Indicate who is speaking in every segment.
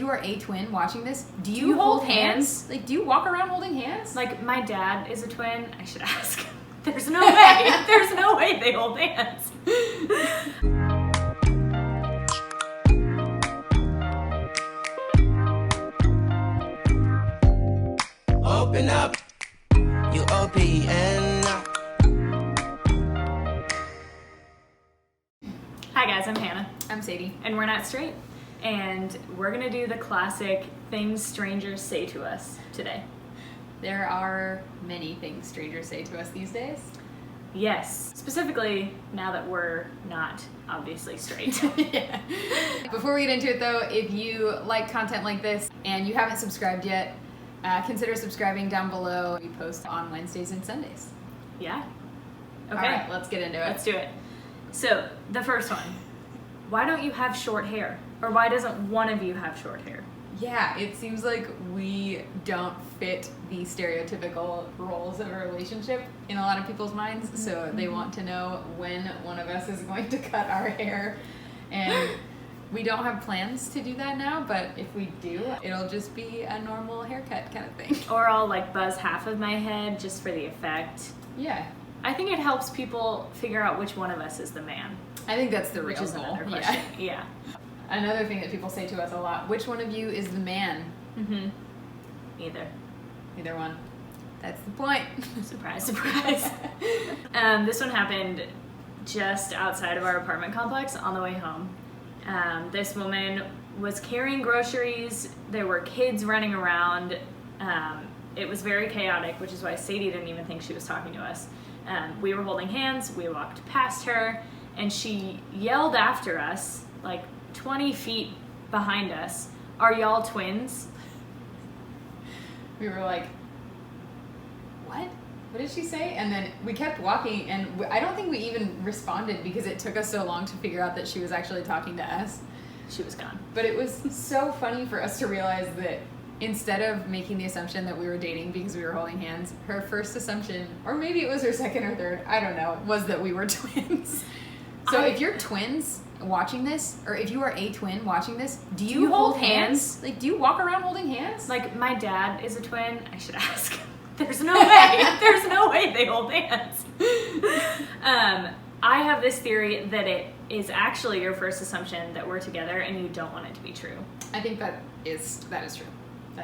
Speaker 1: you are a twin watching this, do you hold hands? Like, do you walk around holding hands?
Speaker 2: Like, my dad is a twin. I should ask. There's no way. There's no way they hold hands.
Speaker 3: Open up, you open up.
Speaker 2: Hi guys, I'm Hannah.
Speaker 1: I'm Sadie.
Speaker 2: And we're not straight. And we're gonna do the classic things strangers say to us today.
Speaker 1: There are many things strangers say to us these days.
Speaker 2: Yes, specifically now that we're not obviously straight.
Speaker 1: Yeah. Before we get into it though, if you like content like this and you haven't subscribed yet, consider subscribing down below. We post on Wednesdays and Sundays.
Speaker 2: Yeah? Okay.
Speaker 1: All right, let's get into it.
Speaker 2: Let's do it. So, the first one. Why don't you have short hair? Or why doesn't one of you have short hair?
Speaker 1: Yeah, it seems like we don't fit the stereotypical roles of a relationship in a lot of people's minds, so they want to know when one of us is going to cut our hair. And we don't have plans to do that now, but if we do, it'll just be a normal haircut kind of thing.
Speaker 2: Or I'll like buzz half of my head just for the effect.
Speaker 1: Yeah.
Speaker 2: I think it helps people figure out which one of us is the man.
Speaker 1: I think that's the real
Speaker 2: Which is
Speaker 1: goal.
Speaker 2: another question. Yeah.
Speaker 1: Another thing that people say to us a lot, which one of you is the man?
Speaker 2: Mm-hmm. Either
Speaker 1: one. That's the point.
Speaker 2: Surprise, surprise. This one happened just outside of our apartment complex on the way home. This woman was carrying groceries. There were kids running around. It was very chaotic, which is why Sadie didn't even think she was talking to us. We were holding hands. We walked past her, and she yelled after us, like 20 feet behind us, "Are y'all twins?"
Speaker 1: We were like, what? What did she say? And then we kept walking, and I don't think we even responded because it took us so long to figure out that she was actually talking to us.
Speaker 2: She was gone.
Speaker 1: But it was so funny for us to realize that instead of making the assumption that we were dating because we were holding hands, her first assumption, or maybe it was her second or third, I don't know, was that we were twins. So if you're twins watching this, or if you are a twin watching this, do you hold hands? Like, do you walk around holding hands?
Speaker 2: Like, my dad is a twin. I should ask. There's no way. There's no way they hold hands. I have this theory that it is actually your first assumption that we're together and you don't want it to be true.
Speaker 1: I think that is true.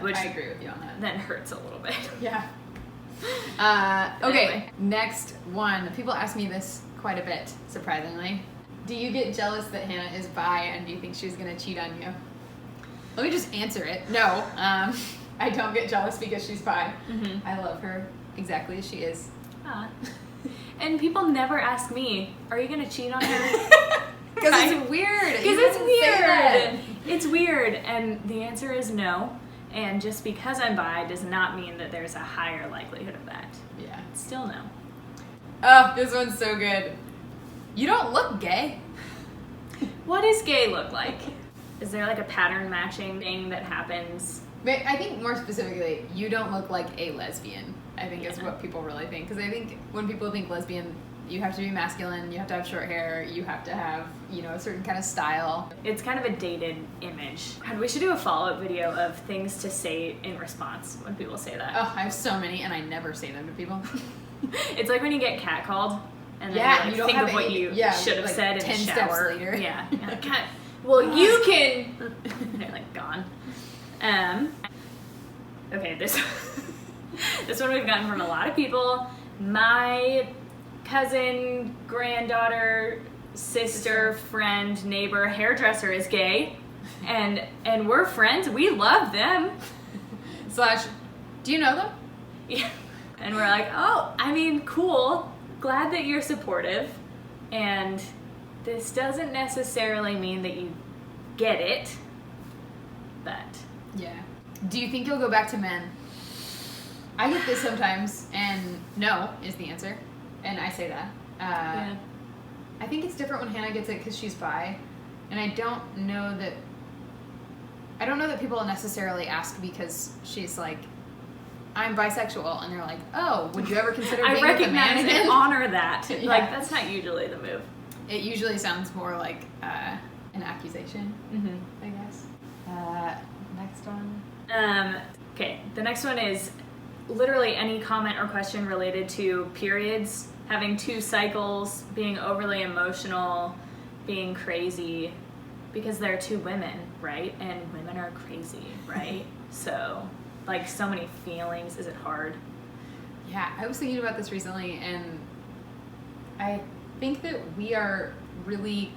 Speaker 2: Which,
Speaker 1: I agree with you on that.
Speaker 2: That hurts a little bit.
Speaker 1: Yeah. Okay,
Speaker 2: Anyway.
Speaker 1: Next one. People ask me this quite a bit, surprisingly. Do you get jealous that Hannah is bi and do you think she's going to cheat on you? Let me just answer it. No, I don't get jealous because she's bi.
Speaker 2: Mm-hmm.
Speaker 1: I love her exactly as she is.
Speaker 2: And people never ask me, are you going to cheat on her?
Speaker 1: Because it's weird.
Speaker 2: Because it's weird. It's weird. And the answer is no. And just because I'm bi does not mean that there's a higher likelihood of that.
Speaker 1: Yeah.
Speaker 2: Still no.
Speaker 1: Oh, this one's so good. You don't look gay.
Speaker 2: What does gay look like? Is there like a pattern matching thing that happens?
Speaker 1: But I think more specifically, you don't look like a lesbian, I think is what people really think. Because I think when people think lesbian, you have to be masculine, you have to have short hair, you have to have, a certain kind of style.
Speaker 2: It's kind of a dated image. God, we should do a follow-up video of things to say in response when people say that.
Speaker 1: Oh, I have so many, and I never say them to people.
Speaker 2: It's like when you get catcalled, and then
Speaker 1: Yeah,
Speaker 2: you
Speaker 1: don't
Speaker 2: think
Speaker 1: have
Speaker 2: of what
Speaker 1: any-
Speaker 2: you
Speaker 1: yeah,
Speaker 2: should have
Speaker 1: like
Speaker 2: said in
Speaker 1: 10
Speaker 2: the
Speaker 1: steps
Speaker 2: shower.
Speaker 1: later.
Speaker 2: Yeah. Cat. Well, you can. They're like gone. Okay, this one we've gotten from a lot of people. My cousin, granddaughter, sister, friend, neighbor, hairdresser is gay, and we're friends. We love them.
Speaker 1: / do you know them?
Speaker 2: Yeah. And we're like, oh, I mean, cool. Glad that you're supportive. And this doesn't necessarily mean that you get it, but...
Speaker 1: Yeah. Do you think you'll go back to men? I get this sometimes, and no is the answer. And I say that.
Speaker 2: Yeah.
Speaker 1: I think it's different when Hannah gets it because she's bi. And I don't know that people necessarily ask because she's like, I'm bisexual, and they're like, oh, would you ever consider being
Speaker 2: I
Speaker 1: with a man
Speaker 2: recognize
Speaker 1: again?
Speaker 2: and honor that.
Speaker 1: Yeah.
Speaker 2: Like, that's not usually the move.
Speaker 1: It usually sounds more like an accusation, I guess.
Speaker 2: Okay, the next one is literally any comment or question related to periods, having 2 cycles, being overly emotional, being crazy, because they're 2 women, right? And women are crazy, right? So, like, so many feelings. Is it hard?
Speaker 1: Yeah, I was thinking about this recently, and I think that we are really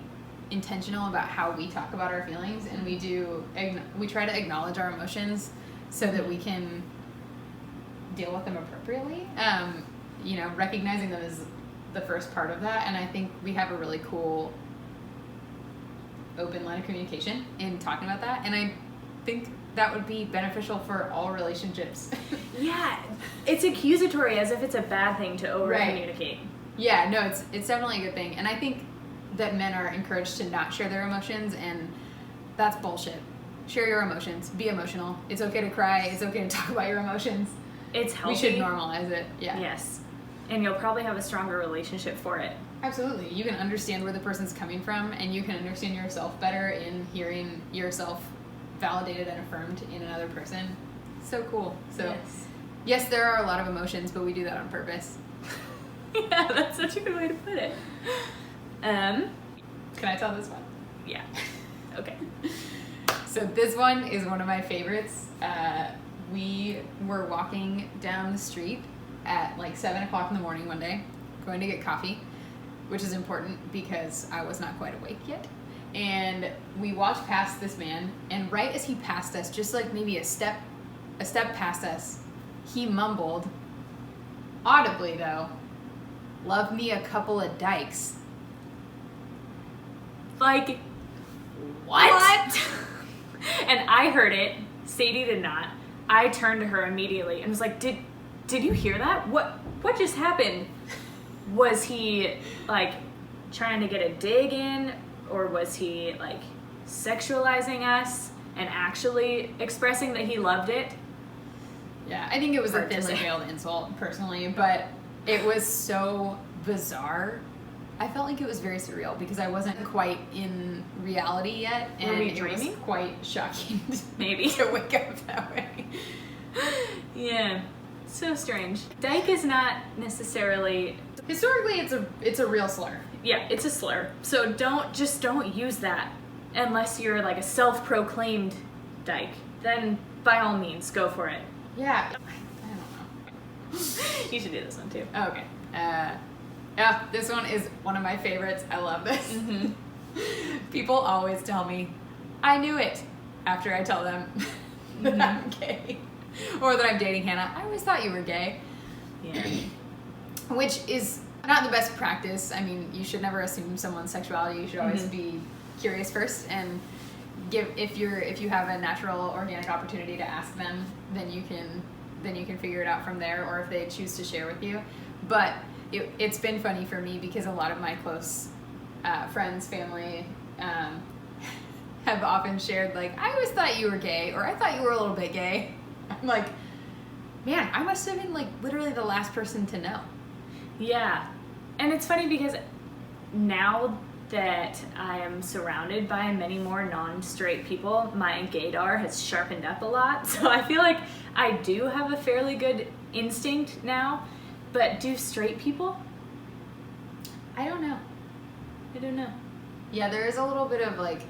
Speaker 1: intentional about how we talk about our feelings, and we try to acknowledge our emotions so that we can deal with them appropriately. Recognizing them is the first part of that, and I think we have a really cool open line of communication in talking about that, and I think that would be beneficial for all relationships.
Speaker 2: Yeah, it's accusatory, as if it's a bad thing to over communicate.
Speaker 1: Right. Yeah, no, it's definitely a good thing, and I think that men are encouraged to not share their emotions, and that's bullshit. Share your emotions. Be emotional. It's okay to cry. It's okay to talk about your emotions.
Speaker 2: It's healthy.
Speaker 1: We should normalize it. Yeah.
Speaker 2: Yes. And you'll probably have a stronger relationship for it.
Speaker 1: Absolutely. You can understand where the person's coming from, and you can understand yourself better in hearing yourself validated and affirmed in another person. So cool. So, yes, there are a lot of emotions, but we do that on purpose.
Speaker 2: Yeah, that's such a good way to put it.
Speaker 1: Can I tell this one?
Speaker 2: Yeah. Okay.
Speaker 1: So this one is one of my favorites. We were walking down the street at like 7 o'clock in the morning one day, going to get coffee, which is important because I was not quite awake yet. And we walked past this man, and right as he passed us, just like maybe a step past us, he mumbled, audibly though, "Love me a couple of dykes."
Speaker 2: Like, what? And I heard it. Sadie did not. I turned to her immediately and was like, Did you hear that? What just happened? Was he, like, trying to get a dig in? Or was he, like, sexualizing us and actually expressing that he loved it?
Speaker 1: Yeah, I think it was a thinly veiled insult, personally, but it was so bizarre. I felt like it was very surreal because I wasn't quite in reality yet, and it was quite shocking
Speaker 2: maybe
Speaker 1: to wake up that way.
Speaker 2: Yeah, so strange. Dyke is not necessarily...
Speaker 1: Historically, it's a real slur.
Speaker 2: Yeah, it's a slur. So don't use that unless you're like a self-proclaimed dyke. Then by all means, go for it.
Speaker 1: Yeah, I don't know.
Speaker 2: You should do this one too.
Speaker 1: Okay. Yeah, this one is one of my favorites. I love this. Mm-hmm. People always tell me, "I knew it," after I tell them that I'm gay. Or that I'm dating Hannah. "I always thought you were gay."
Speaker 2: Yeah.
Speaker 1: Which is not the best practice. I mean, you should never assume someone's sexuality. You should always be curious first, and if you have a natural, organic opportunity to ask them, then you can figure it out from there, or if they choose to share with you. But it's been funny for me because a lot of my close friends, family, have often shared, like, "I always thought you were gay," or "I thought you were a little bit gay." I'm like, man, I must have been like literally the last person to know.
Speaker 2: Yeah. And it's funny because now that I am surrounded by many more non-straight people, my gaydar has sharpened up a lot. So I feel like I do have a fairly good instinct now. But do straight people?
Speaker 1: I don't know.
Speaker 2: I don't know.
Speaker 1: Yeah, there is a little bit of like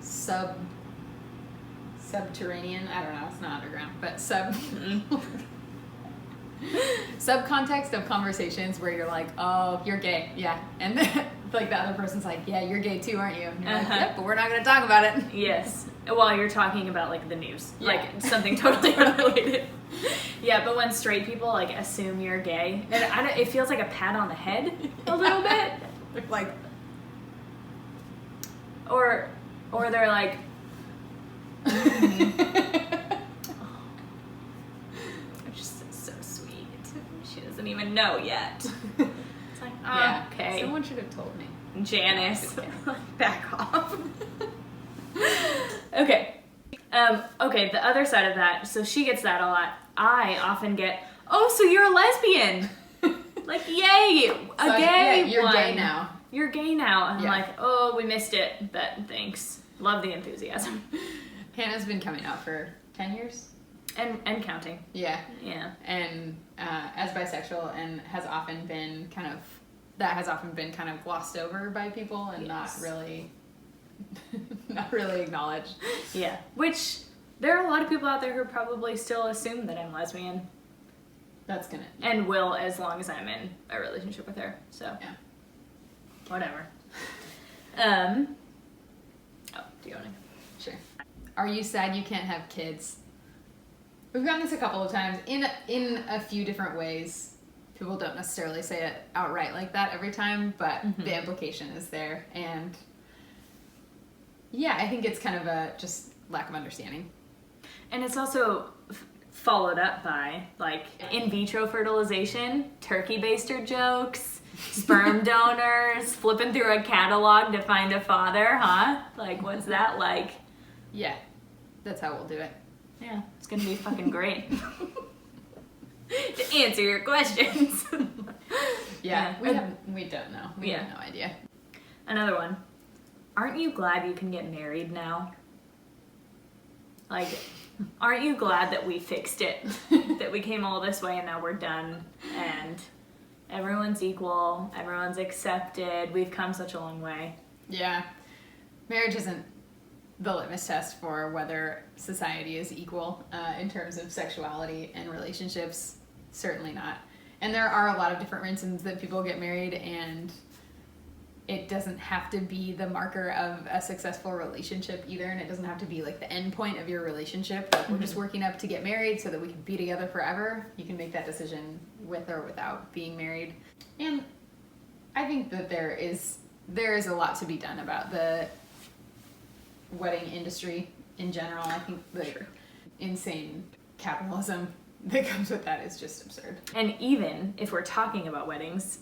Speaker 1: subterranean, I don't know, it's not underground, but subcontext of conversations where you're like, "Oh, you're gay," yeah, and then like the other person's like, "Yeah, you're gay too, aren't you?" And you're like, "Yep, but we're not gonna talk about it."
Speaker 2: Yes, while you're talking about like the news, like something totally unrelated. Yeah, but when straight people like assume you're gay, and it feels like a pat on the head a little bit,
Speaker 1: like,
Speaker 2: or they're like. Just so sweet. She doesn't even know yet. It's like,
Speaker 1: yeah,
Speaker 2: okay.
Speaker 1: Someone should have told me.
Speaker 2: Janice, back off. Okay. Okay, the other side of that, so she gets that a lot. I often get, "Oh, so you're a lesbian." Like, yay, a gay
Speaker 1: you're
Speaker 2: one.
Speaker 1: gay now.
Speaker 2: You're gay now. And I'm like, "Oh, we missed it, but thanks. Love the enthusiasm."
Speaker 1: Hannah's been coming out for 10 years.
Speaker 2: And counting.
Speaker 1: Yeah.
Speaker 2: Yeah.
Speaker 1: And as bisexual, and has often been kind of glossed over by people and
Speaker 2: Yes.
Speaker 1: not really acknowledged.
Speaker 2: Yeah. Which there are a lot of people out there who probably still assume that I'm lesbian.
Speaker 1: That's gonna.
Speaker 2: And will as long as I'm in a relationship with her. So
Speaker 1: Yeah.
Speaker 2: whatever. Do you want to?
Speaker 1: Sure. Are you sad you can't have kids? We've gotten this a couple of times in a few different ways. People don't necessarily say it outright like that every time, but the implication is there. And yeah, I think it's kind of a just lack of understanding.
Speaker 2: And it's also followed up by like in vitro fertilization, turkey baster jokes, sperm donors, flipping through a catalog to find a father, huh? Like, what's that like?
Speaker 1: Yeah, that's how we'll do it.
Speaker 2: Yeah, it's gonna be fucking great. To answer your questions.
Speaker 1: Yeah, we don't know. We have no idea.
Speaker 2: Another one. Aren't you glad you can get married now? Like, aren't you glad that we fixed it? That we came all this way and now we're done and everyone's equal, everyone's accepted, we've come such a long way.
Speaker 1: Yeah. Marriage isn't the litmus test for whether society is equal in terms of sexuality and relationships. Certainly not. And there are a lot of different reasons that people get married, and it doesn't have to be the marker of a successful relationship either, and it doesn't have to be like the end point of your relationship. Like, we're just working up to get married so that we can be together forever. You can make that decision with or without being married. And I think that there is a lot to be done about the wedding industry in general. I think the insane capitalism that comes with that is just absurd.
Speaker 2: And even if we're talking about weddings,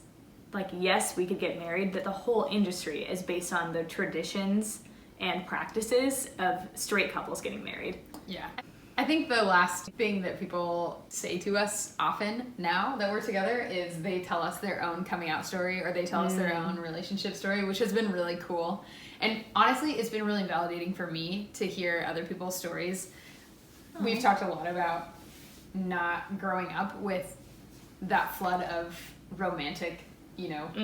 Speaker 2: like, yes, we could get married, but the whole industry is based on the traditions and practices of straight couples getting married.
Speaker 1: Yeah. I think the last thing that people say to us often now that we're together is they tell us their own coming out story, or they tell us their own relationship story, which has been really cool. And honestly, it's been really validating for me to hear other people's stories. We've talked a lot about not growing up with that flood of romantic,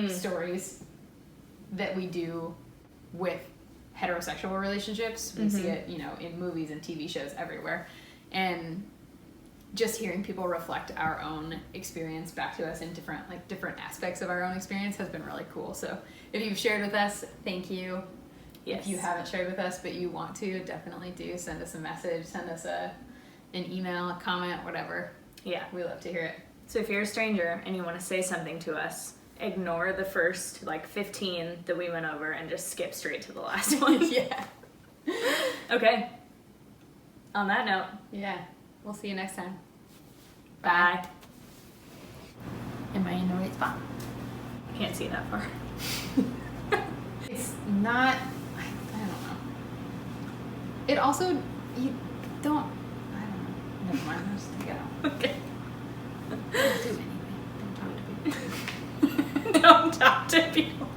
Speaker 1: stories that we do with heterosexual relationships. We see it, in movies and TV shows everywhere. And just hearing people reflect our own experience back to us in different aspects of our own experience has been really cool. So if you've shared with us, thank you.
Speaker 2: Yes.
Speaker 1: If you haven't shared with us but you want to, definitely do. Send us a message, send us an email, a comment, whatever.
Speaker 2: Yeah.
Speaker 1: We love to hear it.
Speaker 2: So if you're a stranger and you want to say something to us, ignore the first 15 that we went over and just skip straight to the last one.
Speaker 1: Yeah.
Speaker 2: Okay. On that note.
Speaker 1: Yeah. We'll see you next time.
Speaker 2: Bye.
Speaker 1: Am I in the right spot?
Speaker 2: Can't see that far.
Speaker 1: It's not, I don't know. It also, you don't, I don't know. Never mind, I'm just gonna get out.
Speaker 2: Okay.
Speaker 1: Don't do anything. Don't talk to people.
Speaker 2: Don't talk to people.